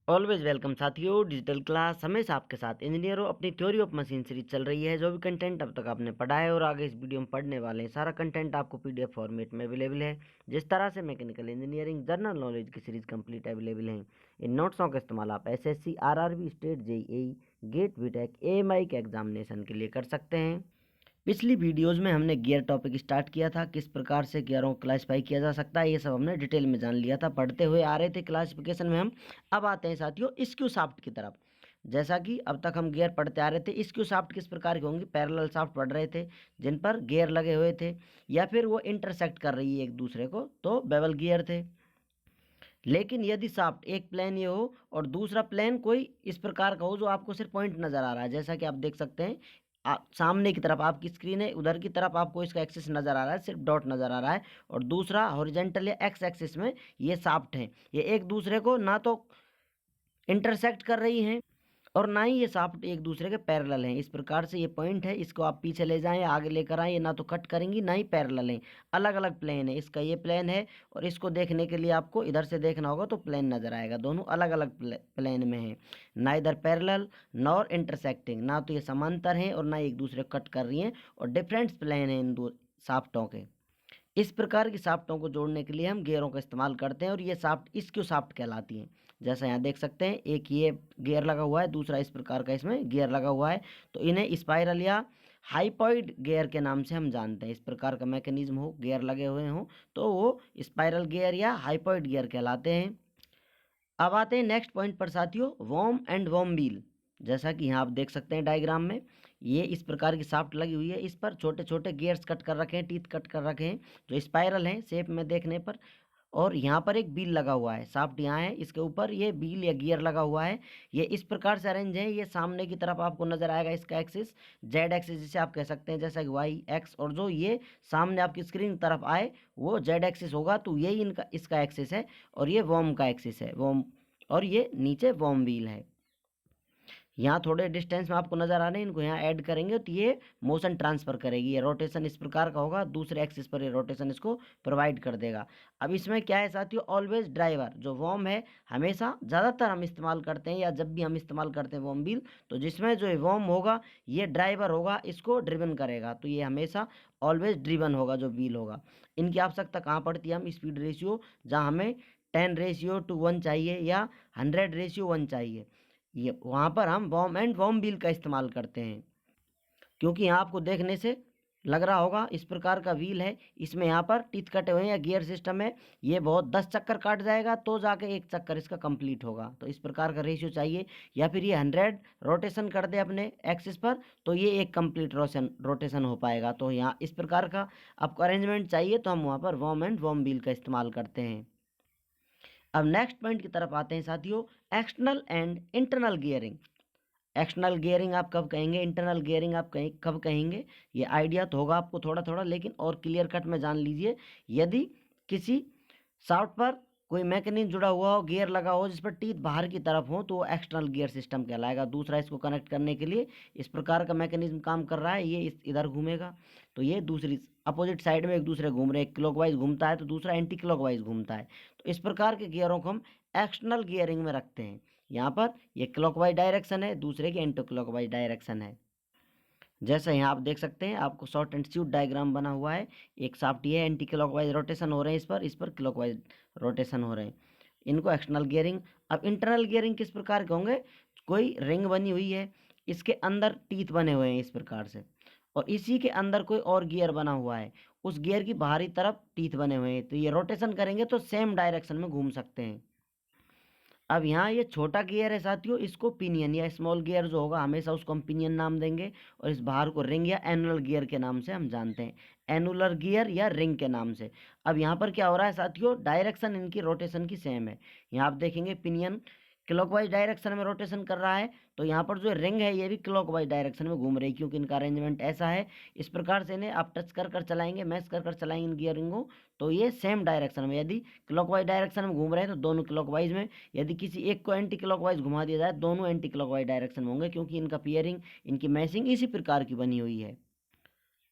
Always welcome साथियों, digital class हमेशा आपके साथ। इंजीनियरों, अपनी थ्योरी ऑफ मशीन सीरीज चल रही है। जो भी कंटेंट अब तक आपने पढ़ा है और आगे इस वीडियो में पढ़ने वाले हैं, सारा कंटेंट आपको पीडीएफ फॉर्मेट में अवेलेबल है। जिस तरह से मैकेनिकल इंजीनियरिंग जनरल नॉलेज की सीरीज कंप्लीट अवेलेबल है, इन नोट्सों का इस्तेमाल आप SSC, RRB, state, JEE, GATE, BTech, AMI के एग्जामिनेशन के लिए कर सकते हैं। पिछली वीडियोस में हमने गियर टॉपिक स्टार्ट किया था, किस प्रकार से गियरों को क्लासिफाई किया जा सकता है, ये सब हमने डिटेल में जान लिया था, पढ़ते हुए आ रहे थे क्लासिफिकेशन में हम। अब आते हैं साथियों स्क्यू शाफ्ट की तरफ। जैसा कि अब तक हम गियर पढ़ते आ रहे थे, स्क्यू शाफ्ट किस प्रकार की होंगी। पैरेलल शाफ्ट पढ़ रहे थे जिन पर गियर लगे हुए थे, या फिर वो इंटरसेक्ट कर रही है एक दूसरे को, तो बेवल गियर थे। लेकिन यदि शाफ्ट एक प्लेन ये हो और दूसरा प्लेन कोई इस प्रकार का हो जो आपको सिर्फ पॉइंट नजर आ रहा है, जैसा कि आप देख सकते हैं, सामने की तरफ आपकी स्क्रीन है, उधर की तरफ आपको इसका एक्सिस नजर आ रहा है, सिर्फ डॉट नजर आ रहा है, और दूसरा हॉरिजॉन्टल या एक्स एक्सिस में ये शाफ्ट है। ये एक दूसरे को ना तो इंटरसेक्ट कर रही हैं और ना ही ये शाफ्ट एक दूसरे के पैरेलल हैं। इस प्रकार से ये पॉइंट है, इसको आप पीछे ले जाएं, आगे लेकर आएं, ये ना तो कट करेंगी ना ही पैरेलल हैं, अलग अलग प्लेन है। इसका ये प्लेन है और इसको देखने के लिए आपको इधर से देखना होगा तो प्लेन नजर आएगा, दोनों अलग अलग प्लेन में है, ना इधर पैरेलल नॉर इंटरसेक्टिंग, ना तो ये समांतर हैं और ना एक दूसरे को कट कर रही हैं, और डिफरेंट प्लेन है इन दो शाफ्टों के। इस प्रकार की शाफ्टों को जोड़ने के लिए हम गियरों का इस्तेमाल करते हैं, और ये शाफ्ट स्क्यू शाफ्ट कहलाती हैं। जैसा यहाँ देख सकते हैं, एक ये गियर लगा हुआ है, दूसरा इस प्रकार का इसमें गियर लगा हुआ है, तो इन्हें स्पाइरल या हाइपॉइड गियर के नाम से हम जानते हैं। इस प्रकार का मैकेनिज्म हो, गियर लगे हुए हों, तो वो स्पाइरल गियर या हाइपॉइड गियर कहलाते हैं। अब आते हैं नेक्स्ट पॉइंट पर साथियों, वॉर्म एंड वॉर्म व्हील। जैसा कि यहाँ आप देख सकते हैं डायग्राम में, ये इस प्रकार की शाफ्ट लगी हुई है, इस पर छोटे छोटे गियर्स कट कर रखे हैं, टीथ कट कर रखे हैं, जो स्पाइरल हैं शेप में देखने पर। और यहाँ पर एक बील लगा हुआ है, शाफ्ट यहाँ है, इसके ऊपर ये बील या गियर लगा हुआ है। ये इस प्रकार से अरेंज है, ये सामने की तरफ आपको नजर आएगा, इसका एक्सिस जेड एक्सिस जिसे आप कह सकते हैं, जैसा कि वाई एक्स, और जो ये सामने आपकी स्क्रीन की तरफ आए वो जेड एक्सिस होगा, तो यही इनका इसका एक्सिस है, और ये वॉर्म का एक्सिस है, वॉर्म, और ये नीचे वॉर्म व्हील है। यहाँ थोड़े डिस्टेंस में आपको नजर आ रहे हैं, इनको यहाँ ऐड करेंगे तो ये मोशन ट्रांसफर करेगी, ये रोटेशन इस प्रकार का होगा, दूसरे एक्सिस पर ये रोटेशन इसको प्रोवाइड कर देगा। अब इसमें क्या है साथियों, ऑलवेज ड्राइवर जो वॉर्म है, हमेशा ज़्यादातर हम इस्तेमाल करते हैं, या जब भी हम इस्तेमाल करते हैं वॉर्म व्हील, तो जिसमें जो वॉर्म होगा ये ड्राइवर होगा, इसको ड्रिवन करेगा, तो ये हमेशा ऑलवेज ड्रिवन होगा जो व्हील होगा। इनकी आवश्यकता कहाँ पड़ती है, हम स्पीड रेशियो, जहाँ हमें 10:1 चाहिए या 100:1 चाहिए, ये वहाँ पर हम वॉर्म एंड वॉर्म व्हील का इस्तेमाल करते हैं। क्योंकि यहाँ आपको देखने से लग रहा होगा इस प्रकार का व्हील है, इसमें यहाँ पर टीथ कटे हुए हैं या गियर सिस्टम है, ये बहुत 10 चक्कर काट जाएगा तो जाके एक चक्कर इसका कंप्लीट होगा, तो इस प्रकार का रेशियो चाहिए। या फिर ये 100 रोटेशन कर दे अपने एक्सिस पर, तो ये एक कंप्लीट रोटेशन हो पाएगा। तो यहाँ इस प्रकार का आपको अरेंजमेंट चाहिए, तो हम वहाँ पर वॉर्म एंड वॉर्म व्हील का इस्तेमाल करते हैं। अब नेक्स्ट पॉइंट की तरफ आते हैं साथियों, external and internal gearing. External gearing आप कब कहेंगे, इंटरनल गियरिंग आप कब कहेंगे, ये आइडिया तो होगा आपको थोड़ा थोड़ा, लेकिन और क्लियर कट में जान लीजिए। यदि किसी शाफ्ट पर कोई मैकेनिज्म जुड़ा हुआ हो, गियर लगा हो जिस पर टीथ बाहर की तरफ हो, तो वो एक्सटर्नल गियर सिस्टम कहलाएगा। दूसरा इसको कनेक्ट करने के लिए इस प्रकार का मैकेनिज्म काम कर रहा है, ये इधर घूमेगा, तो ये दूसरी अपोजिट साइड में एक दूसरे घूम रहे हैं, एक क्लॉकवाइज घूमता है तो दूसरा एंटी क्लॉकवाइज घूमता है, तो इस प्रकार के गियरों को हम एक्सटर्नल गियरिंग में रखते हैं। यहाँ पर ये क्लॉकवाइज डायरेक्शन है, दूसरे की एंटी क्लॉकवाइज डायरेक्शन है। जैसा यहाँ आप देख सकते हैं, आपको शॉर्ट एंड स्वीट डायग्राम बना हुआ है, एक शाफ्ट ये एंटी क्लॉकवाइज रोटेशन हो रहे हैं, इस पर क्लॉकवाइज रोटेशन हो रहे हैं, इनको एक्सटर्नल गियरिंग। अब इंटरनल गियरिंग किस प्रकार के होंगे, कोई रिंग बनी हुई है, इसके अंदर टीथ बने हुए हैं इस प्रकार से, और इसी के अंदर कोई और गियर बना हुआ है, उस गियर की बाहरी तरफ टीथ बने हुए हैं, तो ये रोटेशन करेंगे तो सेम डायरेक्शन में घूम सकते हैं। अब यहाँ ये छोटा गियर है साथियों, इसको पिनियन या स्मॉल गियर जो होगा हमेशा उसको हम पिनियन नाम देंगे, और इस बाहर को रिंग या एनुलर गियर के नाम से हम जानते हैं, एनुलर गियर या रिंग के नाम से। अब यहाँ पर क्या हो रहा है साथियों, डायरेक्शन इनकी रोटेशन की सेम है। यहाँ आप देखेंगे पिनियन क्लॉकवाइज डायरेक्शन में रोटेशन कर रहा है, तो यहाँ पर जो रिंग है ये भी क्लॉकवाइज डायरेक्शन में घूम रही है, क्योंकि इनका अरेंजमेंट ऐसा है। इस प्रकार से इन्हें आप टच कर कर चलाएंगे, मैश कर कर चलाएंगे इन गियरिंग को, तो ये सेम डायरेक्शन में, यदि क्लॉकवाइज डायरेक्शन में घूम रहे हैं तो दोनों क्लॉकवाइज में, यदि किसी एक को एंटी क्लॉकवाइज घुमा दिया जाए दोनों एंटी क्लॉकवाइज डायरेक्शन में होंगे, क्योंकि इनका पियरिंग, इनकी मैशिंग इसी प्रकार की बनी हुई है।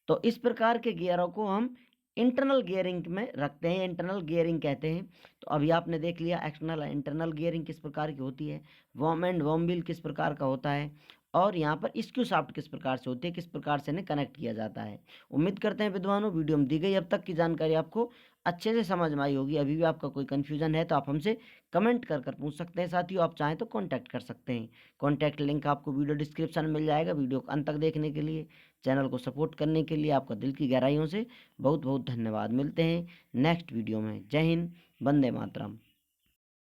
तो इस प्रकार के गियरों को हम इंटरनल गियरिंग में रखते हैं, इंटरनल गियरिंग कहते हैं। तो अभी आपने देख लिया एक्सटर्नल इंटरनल गियरिंग किस प्रकार की होती है, वॉर्म एंड वॉर्म व्हील किस प्रकार का होता है, और यहाँ पर स्क्रू शाफ्ट किस प्रकार से होती है, किस प्रकार से इन्हें कनेक्ट किया जाता है। उम्मीद करते हैं विद्वानों वीडियो में दी गई अब तक की जानकारी आपको अच्छे से समझ में आई होगी। अभी भी आपका कोई कन्फ्यूजन है तो आप हमसे कमेंट कर पूछ सकते हैं। साथियों आप चाहें तो कॉन्टैक्ट कर सकते हैं। कॉन्टैक्ट लिंक आपको वीडियो डिस्क्रिप्शन में मिल जाएगा। वीडियो को अंत तक देखने के लिए, चैनल को सपोर्ट करने के लिए आपका दिल की गहराइयों से बहुत बहुत धन्यवाद। मिलते हैं नेक्स्ट वीडियो में। जय हिंद, वंदे मातरम।